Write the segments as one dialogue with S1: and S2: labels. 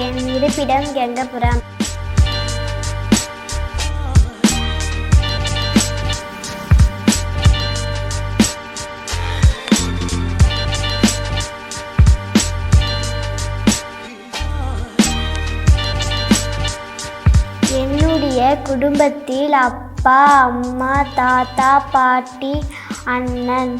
S1: என் இருப்பிடம் கெங்கபுரம். என்னுடைய குடும்பத்தில் அப்பா, அம்மா, தாத்தா, பாட்டி, அண்ணன்.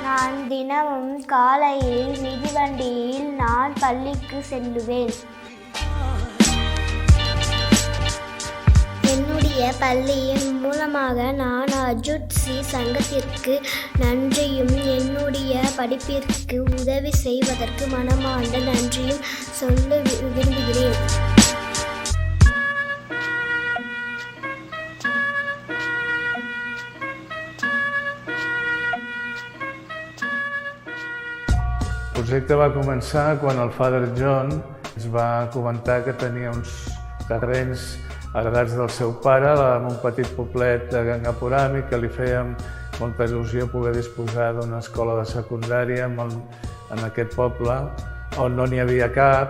S1: நான் தினமும் காலையில் மிதிவண்டியில் நான் பள்ளிக்கு செல்லுவேன். என்னுடைய பள்ளியின் மூலமாக நான் அஜுட்சி சங்கத்திற்கு நன்றியும் என்னுடைய படிப்பிற்கு உதவி செய்வதற்கு மனமார்ந்த நன்றியும் சொல்ல விரும்புகிறேன்.
S2: El projecte va començar quan el Father John ens va comentar que tenia uns terrenys heredats del seu pare en un petit poblet de Gangapuram i que li feia molta il·lusió poder disposar d'una escola de secundària en aquest poble on no n'hi havia cap.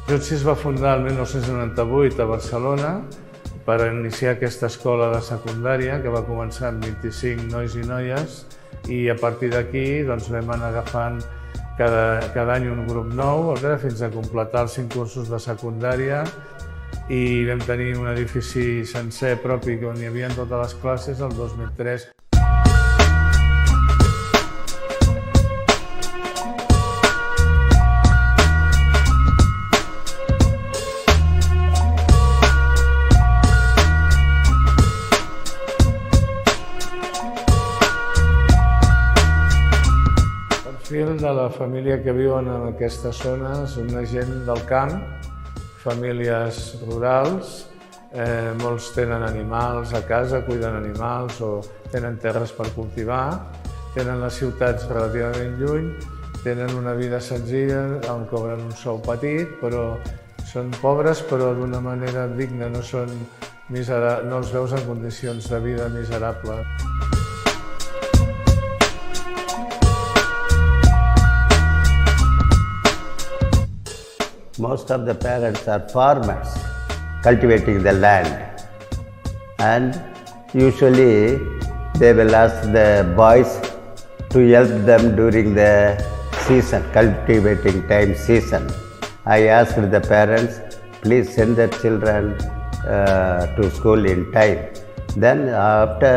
S2: Jutsi es va fundar el 1998 a Barcelona per iniciar aquesta escola de secundària que va començar amb 25 nois i noies i a partir d'aquí vam anar agafant cada any un grup nou fins a completar els 5 cursos de secundària i vam tenir un edifici sencer propi on hi havia totes les classes el 2003. Fill de la família que viuen en aquesta zona, són una gent del camp, famílies rurals, molts tenen animals a casa, cuiden animals o tenen terres per cultivar, tenen les ciutats relativament lluny, tenen una vida senzilla on cobren un sou petit, però són pobres però d'una manera digna, no els veus en condicions de vida miserables.
S3: Most of the parents are farmers, cultivating the land, and usually they will ask the boys to help them during the season, cultivating time season. I asked the parents, please send their children to school in time. Then after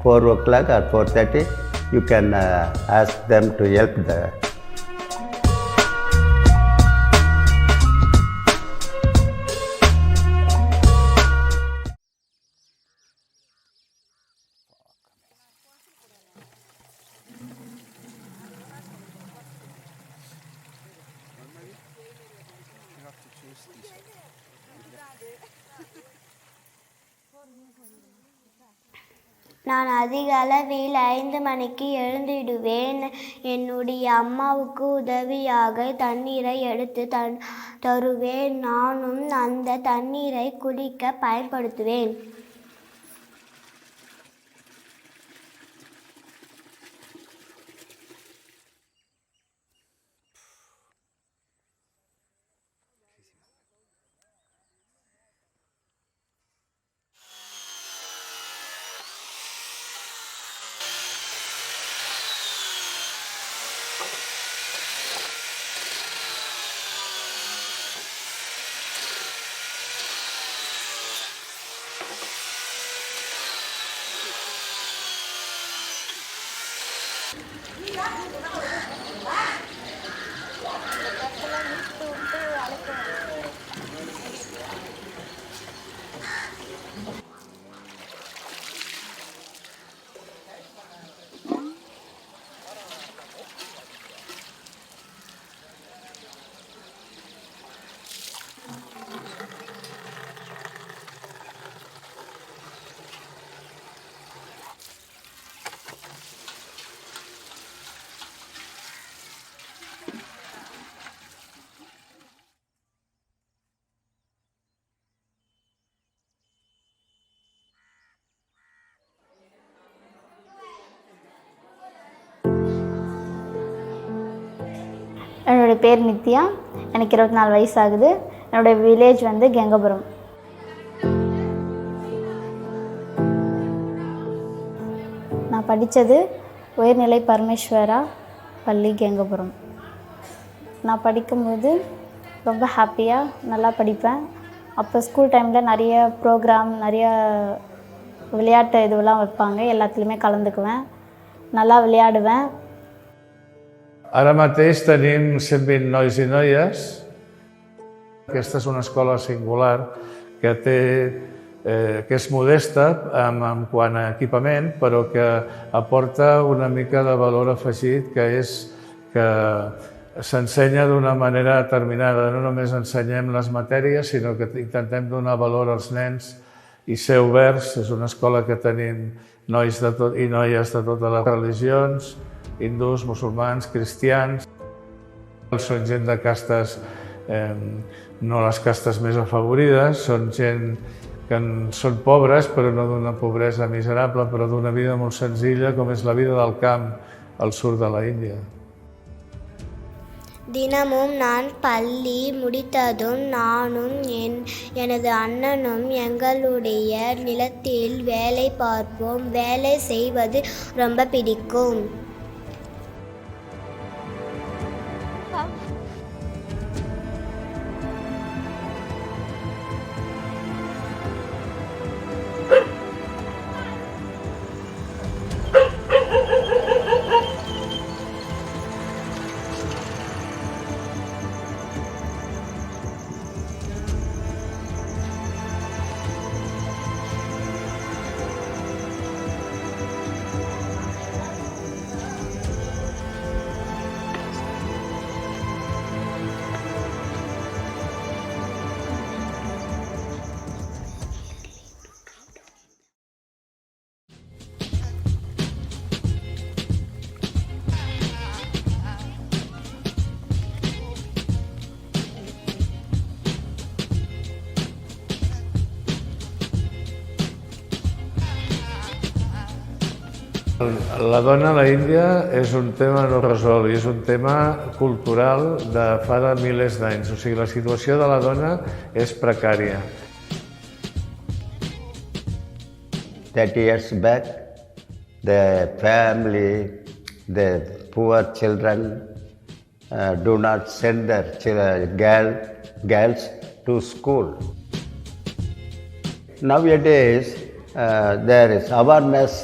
S3: 4 o'clock or 4:30, you can ask them to help the
S1: நான் அதிகளவில் 5 மணிக்கு எழுந்திடுவேன். என்னுடைய அம்மாவுக்கு உதவியாக தண்ணீரை எடுத்து தருவேன். நானும் அந்த தண்ணீரை குடிக்க பயன்படுத்துவேன்.
S4: என்னுடைய பேர் நித்யா, எனக்கு 24 வயசு ஆகுது. என்னுடைய வில்லேஜ் வந்து கெங்கபுரம். நான் படித்தது உயர்நிலை பரமேஸ்வரா பள்ளி கெங்கபுரம். நான் படிக்கும்போது ரொம்ப ஹாப்பியாக நல்லா படிப்பேன். அப்போ ஸ்கூல் டைமில் நிறைய ப்ரோக்ராம், நிறைய விளையாட்டு இதுவெல்லாம் வைப்பாங்க, எல்லாத்துலேயுமே கலந்துக்குவேன், நல்லா விளையாடுவேன்.
S2: Ara mateix tenim 120 nois i noies. Aquesta és una escola singular que que és modesta en quant a equipament, però que aporta una mica de valor afegit, que és que s'ensenya d'una manera determinada. No només ensenyem les matèries, sinó que intentem donar valor als nens i ser oberts. És una escola que tenim nois i noies de totes les religions, hindús, musulmans, cristians. Són gent de castes, no les castes més afavorides, són gent que són pobres, però no d'una pobresa miserable, però d'una vida molt senzilla, com és la vida del camp al sud de la Índia.
S1: தினமும் நான் பள்ளி முடித்ததும் நானும் எனது அண்ணனும் எங்களுடைய நிலத்தில் வேலை பார்ப்போம். வேலை செய்வது ரொம்ப பிடிக்கும்.
S2: La dona a la Índia és un tema no resolt i és un tema cultural de fa de milers d'anys. O sigui, la situació de la dona és precària.
S3: 30 years back, the family, the poor children do not send their girls to school. Nowadays, there is awareness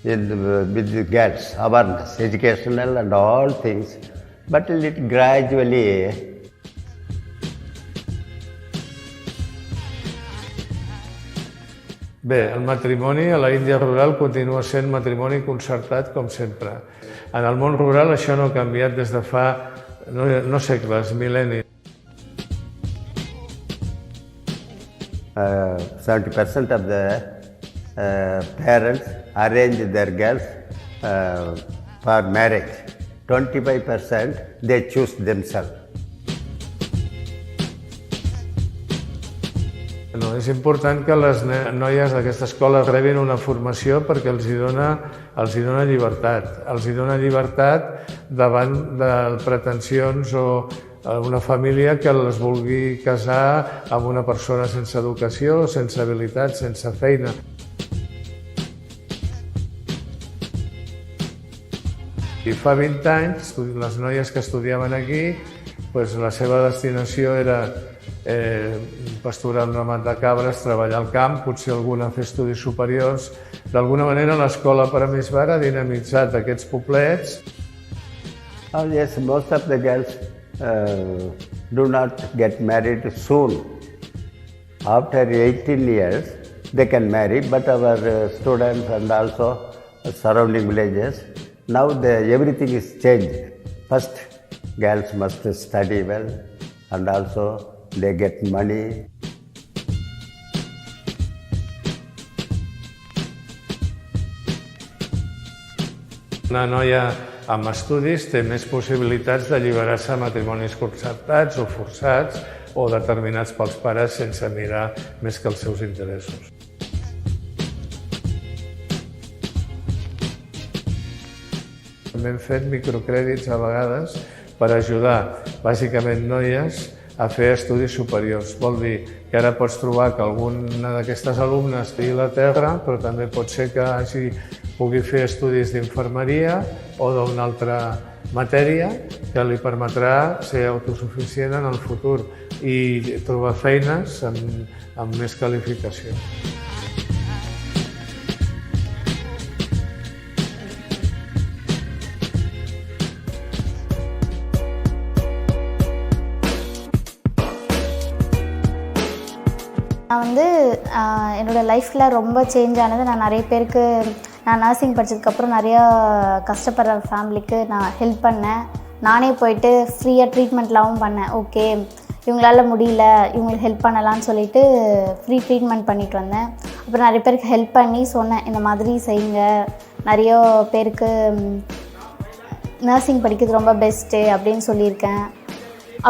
S3: with the girls, awareness, educational and all things, but it gradually
S2: Bé, el matrimoni a la Índia rural continua sent matrimoni concertat com sempre. En el món rural això no ha canviat des de fa no segles, mil·lennis.
S3: 70% of the parents arrange their girls for marriage. 25% they choose themselves.
S2: No, és important que les noies d'aquesta escola rebin una formació perquè els hi dona llibertat. Els hi dona llibertat davant de pretensions o una família que les vulgui casar amb una persona sense educació, sense habilitat, sense feina. I fa 20 anys, les noies que estudiaven aquí, la seva destinació era pasturar un ramat de cabres, treballar al camp, potser alguna fer estudis superiors. D'alguna manera l'escola Parameswara ha dinamitzat aquests poblets.
S3: Oh yes, most of the girls do not get married soon. After 18 years, they can marry, but our students and also surrounding villages, now everything is changed. First, girls must study well and also they get money.
S2: Una noia amb estudis té més possibilitats d'alliberar-se a matrimonis concertats o forçats o determinats pels pares sense mirar més que els seus interessos. També hem fet microcrèdits a vegades per ajudar bàsicament noies a fer estudis superiors. Vol dir que ara pots trobar que alguna d'aquestes alumnes estigui a la terra, però també pot ser que pugui fer estudis d'infermeria o d'una altra matèria que li permetrà ser autosuficient en el futur i trobar feines amb més qualificació.
S4: நான் வந்து என்னோடய லைஃப்பில் ரொம்ப change ஆனது. நான் நிறைய பேருக்கு நான் நர்சிங் படித்ததுக்கப்புறம் நிறையா கஷ்டப்படுற ஃபேமிலிக்கு நான் ஹெல்ப் பண்ணேன். நானே போயிட்டு ஃப்ரீயாக ட்ரீட்மெண்ட்லாவும் பண்ணேன். ஓகே, இவங்களால முடியல, இவங்களுக்கு ஹெல்ப் பண்ணலான்னு சொல்லிட்டு ஃப்ரீ ட்ரீட்மெண்ட் பண்ணிட்டு வந்தேன். அப்புறம் நிறைய பேருக்கு ஹெல்ப் பண்ணி சொன்னேன், இந்த மாதிரி செய்யுங்க, நிறைய பேருக்கு நர்சிங் படிக்கிறது ரொம்ப பெஸ்ட்டு அப்படின்னு சொல்லியிருக்கேன்.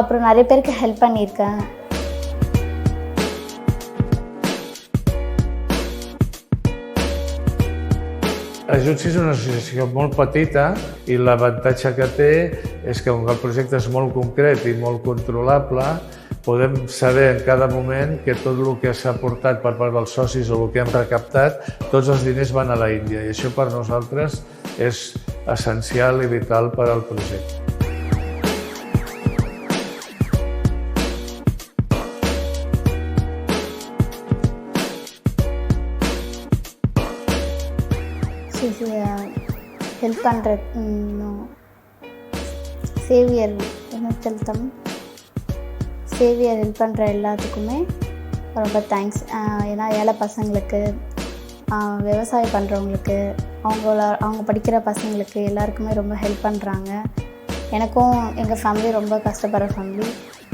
S4: அப்புறம் நிறைய பேருக்கு ஹெல்ப் பண்ணியிருக்கேன்.
S2: Ajuts és una associació molt petita i l'avantatge que té és que com que el projecte és molt concret i molt controlable, podem saber en cada moment que tot el que s'ha aportat per part dels socis o el que hem recaptat, tots els diners van a la Índia i això per nosaltres és essencial i vital per al projecte.
S4: Help பண்ணுற Xavier help பண்ணுற எல்லாத்துக்குமே ரொம்ப thanks. ஏன்னா ஏழை பசங்களுக்கு, விவசாயம் பண்ணுறவங்களுக்கு, அவங்க படிக்கிற பசங்களுக்கு எல்லாருக்குமே ரொம்ப ஹெல்ப் பண்ணுறாங்க. எனக்கும் எங்கள் ஃபேமிலி ரொம்ப கஷ்டப்படுற ஃபேமிலி,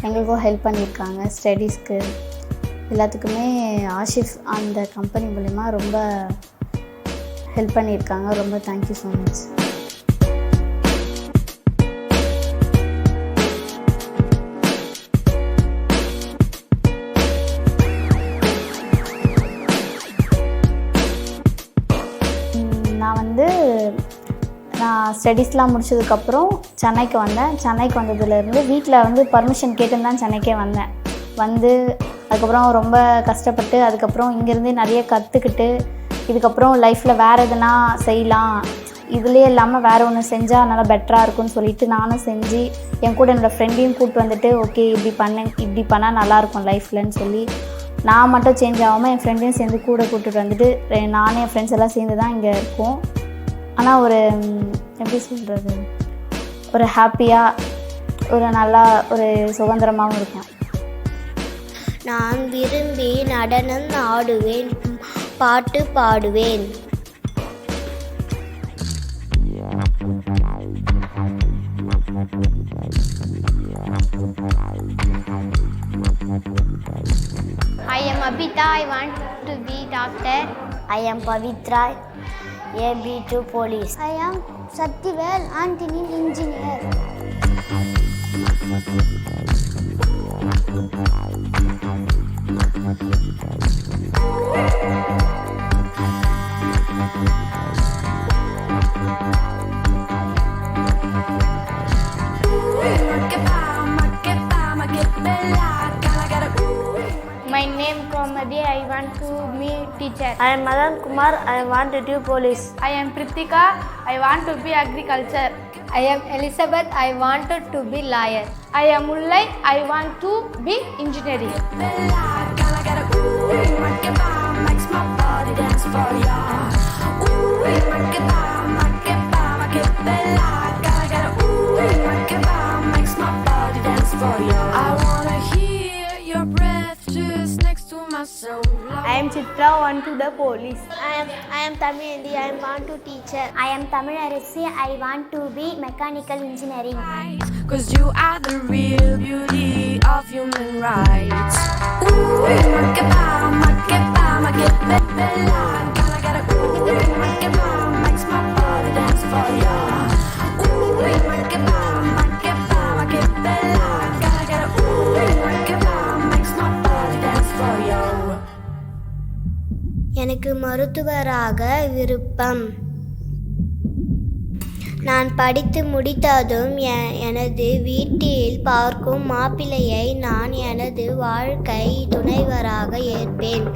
S4: எங்களுக்கும் ஹெல்ப் பண்ணியிருக்காங்க ஸ்டடீஸ்க்கு. எல்லாத்துக்குமே ஆஷிஃப் அந்த கம்பெனி மூலிமா ரொம்ப ஹெல்ப் பண்ணியிருக்காங்க. ரொம்ப தேங்க்யூ ஸோ மச். நான் ஸ்டடீஸ்லாம் முடிச்சதுக்கப்புறம் சென்னைக்கு வந்தேன். சென்னைக்கு வந்ததுலேருந்து வீட்டில் பர்மிஷன் கேட்டுன்னு தான் சென்னைக்கே வந்தேன். அதுக்கப்புறம் ரொம்ப கஷ்டப்பட்டு அதுக்கப்புறம் இங்கேருந்தே நிறைய கற்றுக்கிட்டு இதுக்கப்புறம் லைஃப்பில் வேறு எதுனா செய்யலாம், இதுலேயே இல்லாமல் வேறு ஒன்று செஞ்சால் நல்லா பெட்டராக இருக்கும்னு சொல்லிட்டு நானும் செஞ்சு என் கூட என்னோடய ஃப்ரெண்டையும் கூப்பிட்டு வந்துட்டு ஓகே இப்படி பண்ணால் நல்லாயிருக்கும் லைஃப்லன்னு சொல்லி நான் மட்டும் சேஞ்ச் ஆகாமல் என் ஃப்ரெண்டையும் சேர்ந்து கூட கூப்பிட்டு வந்துட்டு நானே என் ஃப்ரெண்ட்ஸ் எல்லாம் சேர்ந்து தான் இங்கே இருக்கோம். ஆனால் ஒரு எப்படி சொல்கிறது, ஒரு ஹாப்பியாக நல்லா ஒரு சுதந்திரமாகவும் இருக்கும்.
S1: நான் விரும்பி நடனம் ஆடுவேன், பாட்டு பாடுவேன்.
S5: I am Abhita. I want to be doctor.
S1: I am Pavitra, AB2 police.
S5: I am Sattivel, Antony engineer. My name Komadi. I want to be teacher.
S1: I am Madan Kumar. I want to do police.
S5: I am Pritika. I want to be agriculture. I am Elizabeth. I wanted to be lawyer. I am Mullai. I want to be engineering.
S1: I am Chitra. Want to the police. I am Tamil. I want to teacher.
S6: I am Tamil Arasi. I want to be mechanical engineering.
S7: 'Cause you are the real beauty of human rights. Ooh, makeba, makeba, bella. Gotta get a ooh, makeba, makes my body dance for ya. Ooh, makeba, bella. Gotta get a ooh, makeba, makes my body dance for ya.
S1: எனக்கு மருத்துவராக விருப்பம்.
S6: நான் படித்து முடித்ததும் எனது வீட்டில் பார்க்கும் மாப்பிள்ளையை நான் எனது வாழ்க்கை துணைவராக ஏற்பேன்.